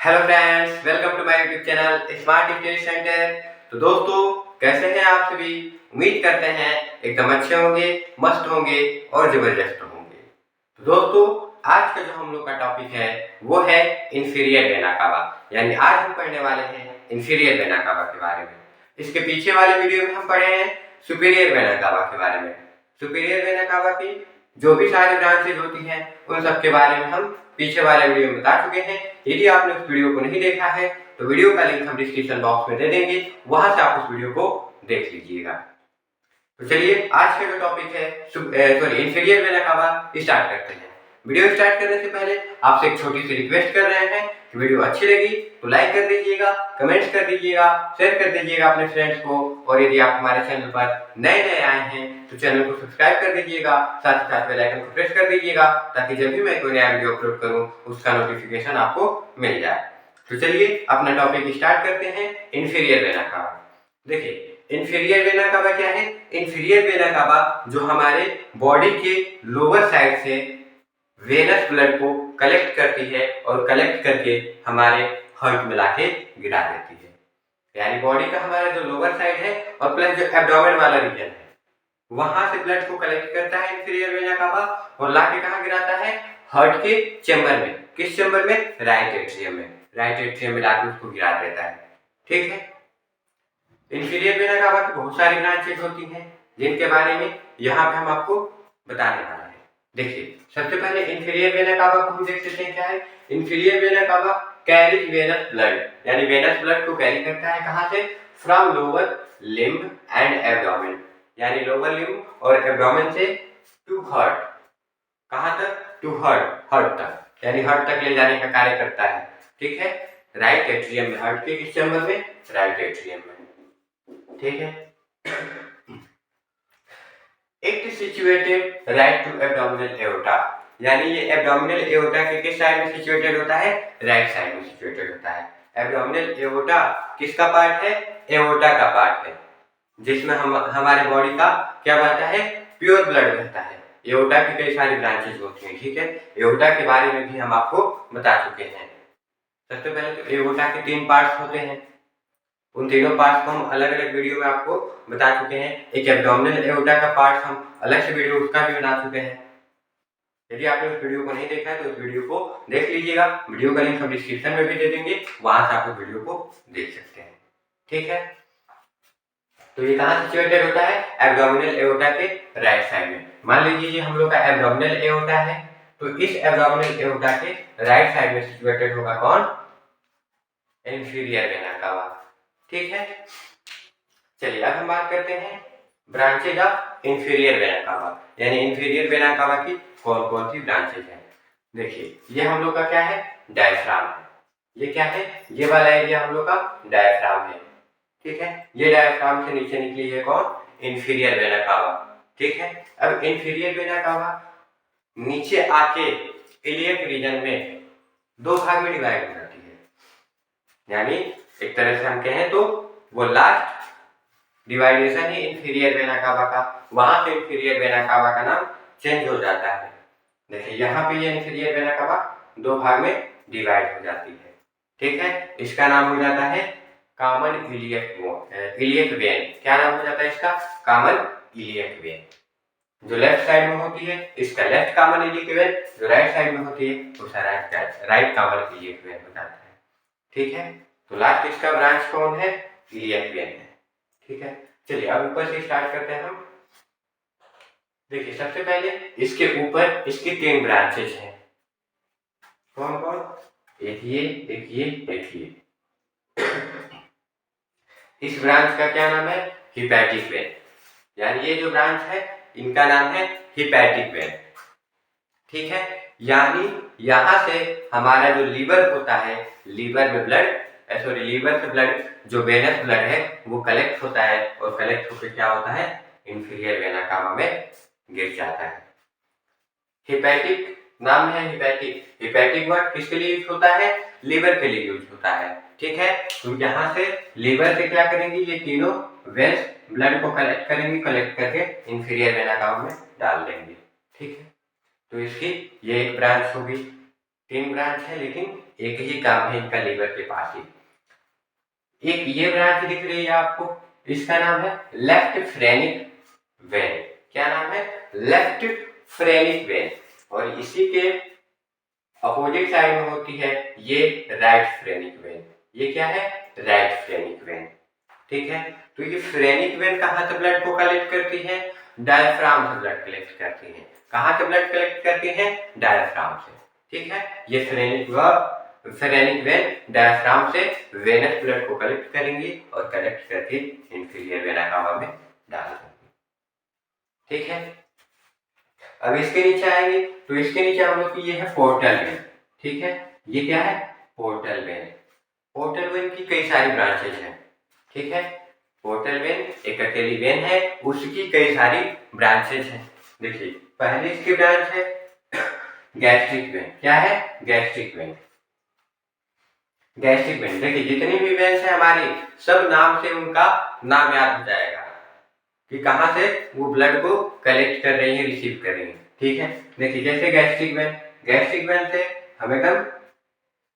Hello friends, welcome to my YouTube channel smart study centre. तो दोस्तों, कैसे हैं आप सभी? उम्मीद करते हैं एकदम अच्छे होंगे, मस्त होंगे और जबरदस्त होंगे। तो दोस्तों, आज का जो हम लोग का टॉपिक है वो है इंफीरियर वेना कावा। यानी आज हम पढ़ने वाले हैं इंफीरियर वेना कावा के बारे में। इसके पीछे वाले वीडियो में हम पढ़े हैं सुपीरियर वेना कावा के बारे में। सुपीरियर वेना कावा की जो भी सारी ब्रांचेज होती हैं उन सब के बारे में हम पीछे वाले वीडियो में बता चुके हैं। यदि आपने उस वीडियो को नहीं देखा है तो वीडियो का लिंक हम डिस्क्रिप्शन बॉक्स में दे देंगे, वहां से आप उस वीडियो को देख लीजिएगा। तो चलिए आज का जो टॉपिक है इंफीरियर वेना कावा स्टार्ट करते हैं। वीडियो स्टार्ट करने से पहले आपसे एक छोटी सी रिक्वेस्ट कर रहे हैं कि वीडियो अच्छी लगी तो लाइक कर दीजिएगा, कमेंट्स कर दीजिएगा, शेयर कर दीजिएगा अपने फ्रेंड्स को। और यदि आप हमारे चैनल पर नए आए हैं तो चैनल को सब्सक्राइब कर दीजिएगा, साथ ही साथ बेल आइकन को प्रेस कर दीजिएगा ताकि जब भी मैं कोई नया वीडियो अपलोड करूं उसका नोटिफिकेशन आपको मिल जाए। तो चलिए अपना टॉपिक स्टार्ट करते हैं इंफीरियर वेना कावा। देखिए, इंफीरियर वेना कावा क्या है? इंफीरियर वेना कावा जो हमारे बॉडी के लोअर साइड से वेनस ब्लड को कलेक्ट करती है और कलेक्ट करके हमारे हार्ट में लाके गिरा देती है। यानी बॉडी का हमारा जो लोअर साइड है और प्लस जो एब्डोमेन वाला रीजन है वहां से ब्लड को कलेक्ट करता है इंफीरियर वेना कावा और लाके कहाँ गिराता है? हार्ट के चेंबर में। किस चेंबर में? राइट एट्रियम में। राइट एट्रियम में लाके उसको गिरा देता है। ठीक है। इंफीरियर वेना कावा की बहुत सारी ब्रांचेज होती हैं जिनके बारे में यहाँ पे हम आपको बताने वाले हैं। देखिए, सबसे पहले इंफीरियर वेना कावा को हम देख सकते हैं क्या है। Inferior vena cava carries venous blood, यानी वेनस ब्लड को कैरी करता है कहाँ से? From lower limb and abdomen, यानी लोअर लिम्ब और एब्डोमेन से टू हार्ट। कहाँ तक? टू हार्ट तक, यानी हार्ट तक ले जाने का कार्य करता है। ठीक है। राइट एट्रियम में, हार्ट के किस चैम्बर में? राइट एट्रियम में। ठीक है। It situated right to abdominal aorta, यानी ये एब्डोमिनल एओर्टा के किस साइड में सिचुएटेड होता है? राइट साइड में सिचुएटेड होता है। एब्डोमिनल एओर्टा किसका पार्ट है? एओर्टा का पार्ट है, जिसमें हम हमारे बॉडी का क्या बहता है? प्योर ब्लड बहता है। एओर्टा की कई सारी ब्रांचेज होती हैं। ठीक है। एओर्टा के बारे में भी हम आपको बता चुके हैं। सबसे पहले तो एओर्टा के 3 पार्ट्स होते हैं। उन तीनों पार्ट्स को हम अलग अलग वीडियो में आपको बता चुके हैं। एक एब्डोमिनल एओर्टा का पार्ट हम अलग से वीडियो उसका भी बना चुके हैं। यदि आपने उस वीडियो को नहीं देखा है तो उस वीडियो को देख लीजिएगा। वीडियो का लिंक हम डिस्क्रिप्शन में भी दे देंगे, वहां से आप उस वीडियो को देख सकते हैं। ठीक है। तो ये कहाँ सिचुएटेड होता है? एब्डोमिनल एओर्टा के राइट साइड में। मान लीजिए हम लोग का एब्डोमिनल एओर्टा है, तो इस एब्डोमिनल एओर्टा के राइट साइड में सिचुएटेड होगा कौन? Inferior vena cava. ठीक है। चलिए अब हम बात करते हैं branches of inferior vena cava, यानी इंफीरियर वेना कावा की कौन कौन सी ब्रांचेज हैं। देखिए, ये हम लोग का क्या है? डायफ्राम है। ये क्या है? ये वाला एरिया हम लोग का डायफ्राम है। ठीक है। ये डायफ्राम से नीचे निकली है कौन? Inferior vena cava. ठीक है। अब इंफीरियर वेना कावा नीचे आके इलियक रीजन में 2 भाग में डिवाइड हो जाती है। यानी एक तरह से हम कहें तो वो लास्ट डिवाइडेशन ही इंफीरियर वेना कावा का, वहां से इंफीरियर वेना कावा का नाम चेंज हो जाता है। देखिए, यहाँ पे ये इंफीरियर वेना कावा 2 भाग में डिवाइड हो जाती है। ठीक है। इसका नाम हो जाता है कॉमन इलियक वेन। क्या नाम हो जाता है इसका? Common iliac when. जो लेफ्ट साइड में होती है इसका लेफ्ट कॉमन इलियक वेन, जो राइट साइड में होती है उसका राइट कॉमन इलियक वेन हो जाता है। ठीक है। तो लास्ट इसका ब्रांच कौन है? इलियक वेन है। ठीक है। चलिए अब ऊपर से स्टार्ट करते हैं हम। देखिए, सबसे पहले इसके ऊपर इसकी 3 ब्रांचेज हैं। कौन कौन? एक ये, एक ये, एक ये। इस ब्रांच का क्या नाम है? Hepatic vein. यानी ये जो ब्रांच है इनका नाम है हिपैटिक वेन। ठीक है। यानी यहां से हमारा जो लीवर होता है, लीवर से ब्लड जो वेनस ब्लड है वो कलेक्ट होता है और कलेक्ट होकर क्या होता है? इंफीरियर वेना कावा में गिर जाता है। हिपैटिक नाम है हिपैटिक। हिपैटिक वर्ड किसके लिए यूज होता है? लीवर के लिए यूज होता है। ठीक है। तो यहाँ से लीवर से क्या करेंगे? ये तीनों वेन्स ब्लड को कलेक्ट करेंगे, कलेक्ट करके इंफीरियर वेना कावा में डाल देंगे। ठीक है। तो इसकी ये एक ब्रांच होगी। 3 ब्रांच है लेकिन एक ही काम है इनका लीवर के पास ही। एक ये ब्रांच दिख रही है आपको, इसका नाम है लेफ्ट फ्रेनिक वेन। क्या नाम है? Left phrenic when. और इसी के अपोजिट साइड में होती है ये राइट फ्रेनिक वेन। ये क्या है? Right phrenic when. ठीक है, तो ये फ्रेनिक वेन कहाँ से ब्लड को कलेक्ट करती है? डायफ्राम से ब्लड कलेक्ट करती है। कहाँ से ब्लड कलेक्ट करती है? डायफ्राम से। ठीक है, ये फ्रेनिक वेन डायफ्राम से वेनस ब्लड को कलेक्ट करेंगी और कलेक्ट करके इंफीरियर वेना कावा में डाल देंगी। ठीक है, अब इसके नीचे आएंगे तो इसके नीचे हम लोग की ये है पोर्टल वेन। ठीक है, ये क्या है? Portal vein. पोर्टल वेन की कई सारी ब्रांचेज हैं। ठीक है, पोर्टल वेन एक अकेली वेन है, उसकी कई सारी ब्रांचेज हैं। देखिए, पहली इसकी ब्रांच है गैस्ट्रिक वेन। क्या है? Gastric when. गैस्ट्रिक वेन, देखिए जितनी भी वेन्स है हमारी, सब नाम से उनका नाम याद हो जाएगा कि कहाँ से वो ब्लड को कलेक्ट कर रही है, रिसीव कर रही है। ठीक है, देखिए जैसे गैस्ट्रिक वेन से हमें कम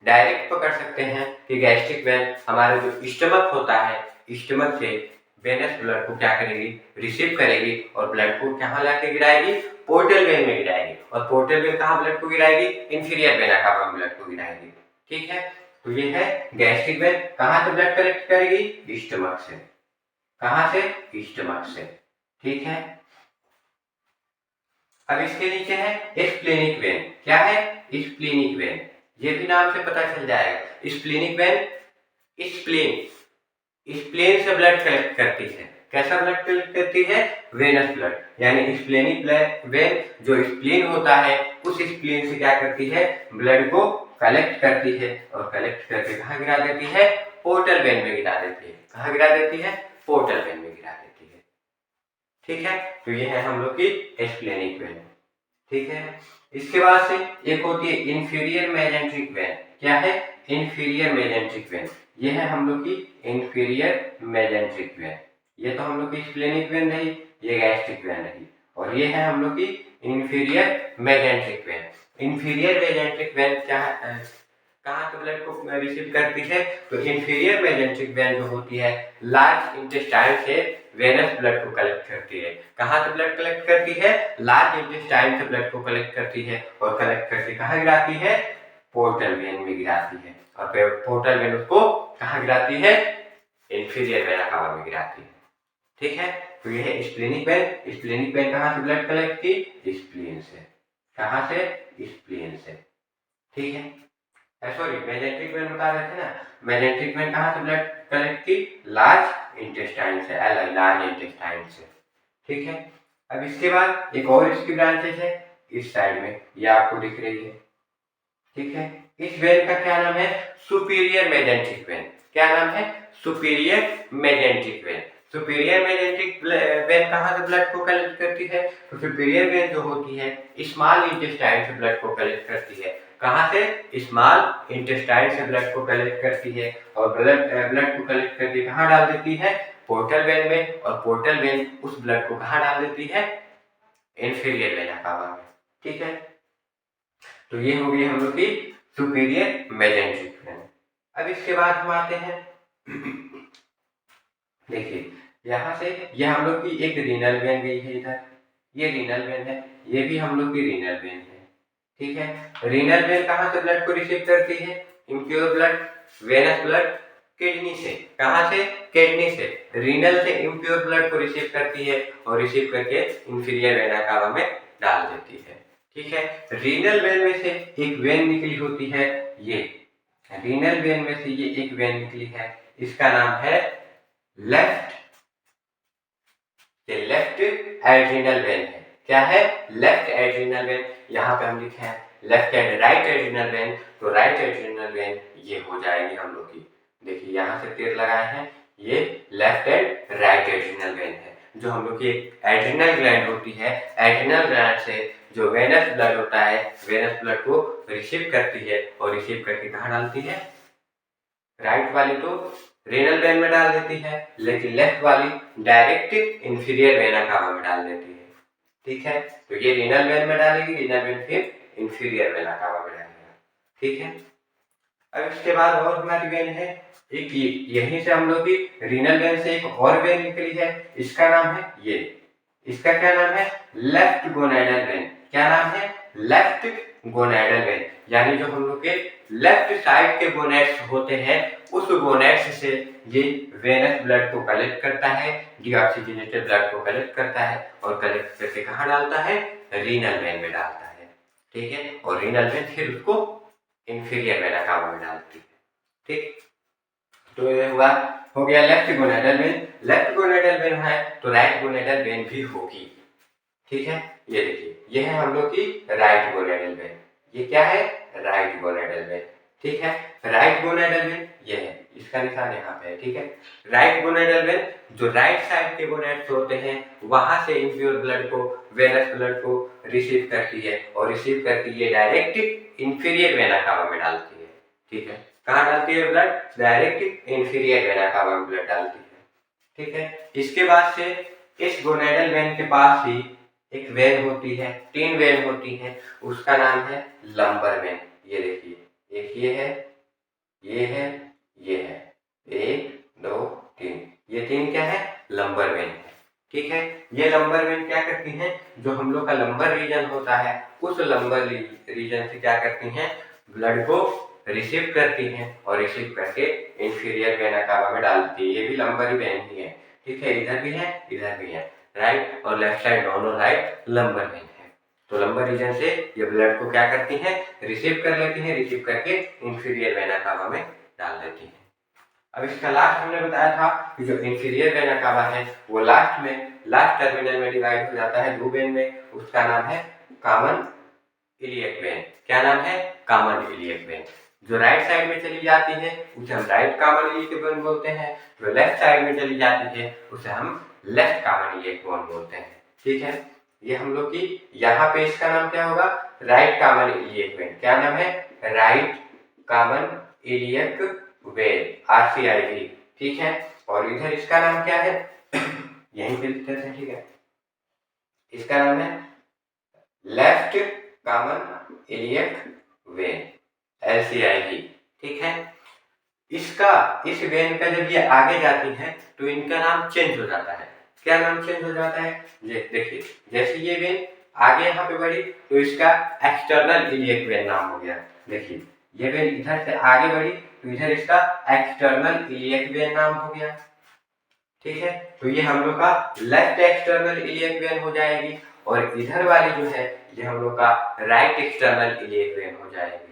डायरेक्ट पकड़ सकते हैं कि गैस्ट्रिक वेन हमारा जो स्टमक होता है, स्टमक से वेनस ब्लड को क्या करेगी? रिसीव करेगी और ब्लड को कहाँ लाके गिराएगी? पोर्टल वेन में गिराएगी। और पोर्टल वेन कहाँ ब्लड को गिराएगी? इंफीरियर वेना कावा में ब्लड को गिराएगी। ठीक है, तो ये है गैस्ट्रिक वेन। कहाँ से ब्लड कलेक्ट करेगी? स्टमक से। कहाँ से? स्टमक से। ठीक है, अब इसके नीचे है स्प्लेनिक वेन। क्या है? Splenic when. ये भी नाम से पता चल जाएगा। स्प्लेनिक वेन स्प्लेन से ब्लड कलेक्ट करती है। कैसा ब्लड कलेक्ट करती है? Venous blood. यानी स्प्लेनिक वेन जो स्प्लेन होता है, उस स्प्लेन से क्या करती है? ब्लड को कलेक्ट करती है और कलेक्ट करके कहाँ गिरा देती है? पोर्टल वेन में गिरा देती है। कहाँ गिरा देती है? पोर्टल वेन में गिरा देती है। ठीक है, तो ये है हम लोग की स्प्लेनिक वेन। ठीक है, इसके बाद से एक होती है इंफीरियर मेजेंट्रिक वेन। क्या है? Inferior mesenteric when. ये है हम लोग की इंफीरियर मेजेंट्रिक वेन। ये तो हम लोग की स्प्लेनिक वेन रही, ये गैस्ट्रिक वेन रही, और ये है हम लोग की inferior mesenteric when. Inferior mesenteric when क्या है? कहाँ से ब्लड को रिसीव करती है? तो इंफीरियर मेजेंट्रिक वेन जो होती है, लार्ज इंटेस्टाइन से वेनस ब्लड को कलेक्ट करती है। कहाँ से ब्लड कलेक्ट करती है? लार्ज इंटेस्टाइन से ब्लड को कलेक्ट करती है और कलेक्ट करके कहाँ गिराती है? पोर्टल वेन में गिराती है। और फिर पोर्टल वेन उसको कहाँ गिराती है? इंफीरियर वेना कावा में गिराती है। ठीक है, तो ये है स्प्लेनिक वेन। स्प्लेनिक वेन कहाँ से ब्लड कलेक्ट की? स्प्लीन से। कहाँ से? स्प्लीन से। ठीक है, सॉरी मेजेंट्रिक वेन बता रहे थे ना, मेजेंट्रिक वेन कहाँ से ब्लड कलेक्ट की? लार्ज इंटेस्टाइन से, लार्ज इंटेस्टाइन से। ठीक है, अब इसके बाद एक और इसकी ब्रांचेस है इस साइड में, ये आपको दिख रही है। ठीक है, इस वेन का क्या नाम है? Superior mesenteric when. क्या नाम है? Superior mesenteric when. Superior mesenteric when कहाँ से ब्लड को कलेक्ट करती है? तो सुपीरियर वेन जो होती है, स्मॉल इंटेस्टाइन से ब्लड को कलेक्ट करती है। कहाँ से? स्मॉल इंटेस्टाइन से ब्लड को कलेक्ट करती है और ब्लड को कलेक्ट करके कहाँ डाल देती है? पोर्टल वेन में। और पोर्टल वेन उस ब्लड को कहाँ डाल देती है? इंफीरियर वेना कावा में। ठीक है, तो ये हो गई हम लोग की सुपीरियर मेजेंट्रिक वेन। अब इसके बाद हम आते हैं देखिए, यहाँ से ये हम लोग की एक रीनल वेन गई है इधर, ये रीनल वेन है, ये भी हम लोग की रीनल वेन है। ठीक है, रीनल वेन कहाँ से ब्लड को रिसीव करती है? Impure blood, venous blood kidney से। कहाँ से? किडनी से। रीनल से इम्प्योर ब्लड को रिसीव करती है और रिसीव करके इंफीरियर वेना कावा में डाल देती है। ठीक है, रीनल वेन में से एक वेन निकली होती है, ये रीनल वेन में से ये एक वेन निकली है, इसका नाम है लेफ्ट एड्रिनल वेन है। क्या है? Left adrenal when. यहाँ पे हम लिखे हैं left and right adrenal when, तो राइट एड्रिनल वेन ये हो जाएगी हम लोग की। देखिए यहाँ से तीर लगाए हैं, ये left and right adrenal when है। जो हम लोग की एड्रिनल ग्लैंड होती है, एड्रिनल ग्लैंड से जो वेनस ब्लड होता है, वेनस ब्लड को रिसीव करती है और रिसीव करके कहाँ डालती है? राइट वाली तो रीनल वेन में डाल देती है, लेकिन लेफ्ट वाली डायरेक्ट इंफीरियर वेना कावा में डाल देती है। ठीक है, तो ये रीनल वेन में डालेगी, रीनल वेन फिर इंफीरियर वेना कावा में डालेगा। ठीक है। अब इसके बाद और हमारी वेन है एक, यहीं से हम लोग की रीनल वेन से एक और वेन निकली है, इसका नाम है ये, इसका क्या नाम है, लेफ्ट गोनाडल वेन। क्या नाम है, लेफ्ट गोनाडल वेन। यानी जो हम लोग के लेफ्ट साइड के गोनेड्स होते हैं उस गोनेड्स से ये वेनस ब्लड को कलेक्ट करता है, डीऑक्सीजनेटेड ब्लड को कलेक्ट करता है और कलेक्ट करके कहाँ डालता है, रीनल वेन में डालता है। ठीक है, और रीनल वेन फिर उसको इंफीरियर वेना कावा में डालती है। ठीक, तो ये हुआ, हो गया left gonadal when. Left gonadal when है तो राइट गोनाडल वेन भी होगी। ठीक है, ये देखिए ये है हम लोग की राइट गोनाडल वेन। ये क्या है, राइट गोनाडल वेन। ठीक है, राइट गोनाडल वेन ये है, इसका निशान यहाँ पे है। ठीक है, राइट गोनाडल वेन जो राइट साइड के गोनेड्स होते हैं वहां से इम्प्योर ब्लड को, वेनस ब्लड को रिसीव करती है और रिसीव करके ये डायरेक्ट इंफीरियर वेना कावा में डालती है। ठीक है, कहाँ डालती है blood, direct inferior vena cava में ब्लड डालती है। ठीक है, इसके बाद से इस गोनाडल वेन के पास ही एक वेन होती है, 3 वेन होती हैं, उसका नाम है लंबर वेन। ये देखिए एक ये है, ये है, ये है, 1 2 3, ये 3 क्या है, लंबर वेन है। ठीक है, ये लंबर वेन क्या करती हैं, जो हम लोग का लंबर रीजन होता है उस लंबर रीजन से क्या करती हैं, ब्लड को रिसीव करती हैं और रिसीव करके इंफीरियर वेना कावा में डालती है। ये भी लंबर ही वेन ही है। ठीक है, इधर भी है, इधर भी है, राइट और लेफ्ट साइड दोनों राइट लंबर वेन है। तो लंबर रीजन से ये ब्लड को क्या करती हैं, रिसीव कर लेती हैं, रिसीव करके इंफीरियर वेना कावा में डाल देती हैं। अब इसका लास्ट हमने बताया था कि जो इंफीरियर वेना कावा है वो लास्ट में, लास्ट टर्मिनल में डिवाइड हो जाता है 2 वेन में, उसका नाम है कॉमन इलियक वेन। क्या नाम है, कॉमन इलियक वेन। जो राइट साइड में चली जाती है उसे हम राइट कॉमन इलियक वेन बोलते हैं, जो लेफ्ट साइड में चली जाती है उसे हम लेफ्ट कॉमन इलियक वेन बोलते हैं। ठीक है, ये हम लोग की यहाँ पे इसका नाम क्या होगा, राइट कॉमन इलियक वेन। क्या नाम है, right common iliac when, RCIV। ठीक है, और इधर इसका नाम क्या है यहीं पे लिखते हैं। ठीक है, इसका नाम है left common iliac when, LCIV। ठीक है, इसका, इस वेन का जब ये आगे जाती है तो इनका नाम चेंज हो जाता है। क्या नाम चेंज हो जाता है, ये देखिए जैसे ये वेन आगे यहाँ पे बढ़ी तो इसका एक्सटर्नल इलियक वेन नाम हो गया। देखिए ये वेन इधर से आगे बढ़ी तो इधर इसका एक्सटर्नल इलियक वेन नाम हो गया। ठीक है, तो ये हम लोग का लेफ्ट एक्सटर्नल इलियक वेन हो जाएगी और इधर वाली जो है ये हम लोग का राइट एक्सटर्नल इलियक वेन हो जाएगी।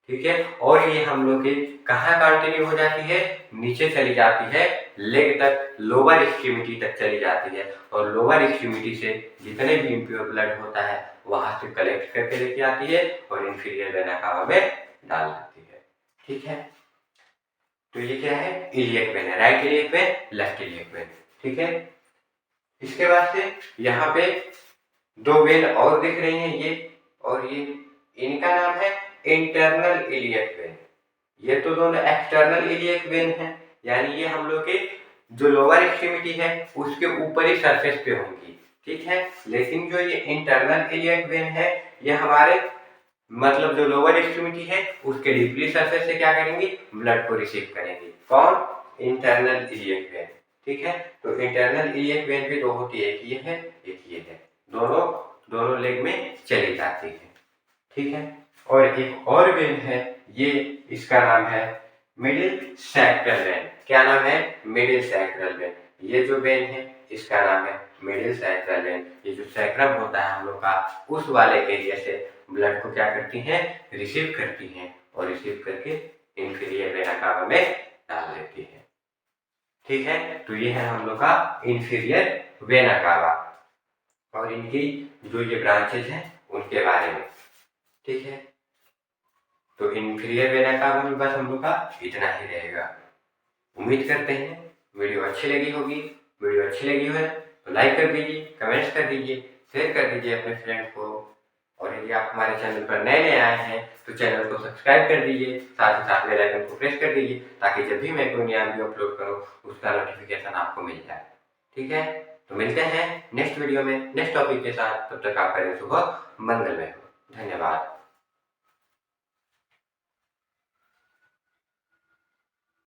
ठीक है, और ये हम लोग की कहाँ कंटिन्यू हो जाती है, नीचे चली जाती है लेग तक, लोअर एक्सट्रीमिटी तक चली जाती है और लोअर एक्सट्रीमिटी से जितने भी इम्प्योर ब्लड होता है वहां से कलेक्ट करके लेके आती है और इंफीरियर वेना कावा में डाल देती है। ठीक है, तो ये क्या है, इलियक वेन है, right iliac when, left iliac when. ठीक है, इसके बाद से यहाँ पे 2 वेन और दिख रही हैं, ये और ये, इनका नाम है इंटरनल इलियक वेन। ये तो दोनों एक्सटर्नल इलियक वेन है, यानी ये हम लोग के जो लोअर एक्सट्रीमिटी है उसके ऊपरी सरफेस पे होंगी। ठीक है, लेकिन जो ये इंटरनल इलियक वेन है ये हमारे मतलब जो लोअर एक्सट्रीमिटी है उसके डीपली सरफेस से क्या करेंगी, ब्लड को रिसीव करेंगी। कौन, इंटरनल इलियक वेन। ठीक है, तो इंटरनल इलियक वेन भी 2 होती है, एक ये है, एक ये है, दोनों लेग में चली जाती है। ठीक है, और एक और वेन है, ये इसका नाम है मिडिल सैक्रल वेन। क्या नाम है, मिडिल सैक्रल वेन। ये जो वेन है इसका नाम है मिडिल सैक्रल वेन। ये जो सैक्रम होता है हम लोग का उस वाले एरिया से ब्लड को क्या करती हैं, रिसीव करती हैं और रिसीव करके इंफीरियर वेना कावा में डाल देती है। ठीक है, तो ये है हम लोग का इंफीरियर वेना कावा और इनकी जो ये ब्रांचेज हैं उनके बारे में। ठीक है, तो इंफीरियर वेना कावा में बस हम लोग का इतना ही रहेगा। उम्मीद करते हैं वीडियो अच्छी लगी होगी। वीडियो अच्छी लगी हो तो लाइक कर दीजिए, कमेंट्स कर दीजिए, शेयर कर दीजिए अपने फ्रेंड को, और यदि आप हमारे चैनल पर नए नए आए हैं तो चैनल को सब्सक्राइब कर दीजिए, साथ ही साथ बेल आइकन को प्रेस कर दीजिए ताकि जब भी मैं कोई नया वीडियो अपलोड करूँ उसका नोटिफिकेशन आपको मिल जाए। ठीक है, तो मिलते हैं नेक्स्ट वीडियो में नेक्स्ट टॉपिक के साथ। तब तक आपका दिन शुभ मंगलमय हो। धन्यवाद।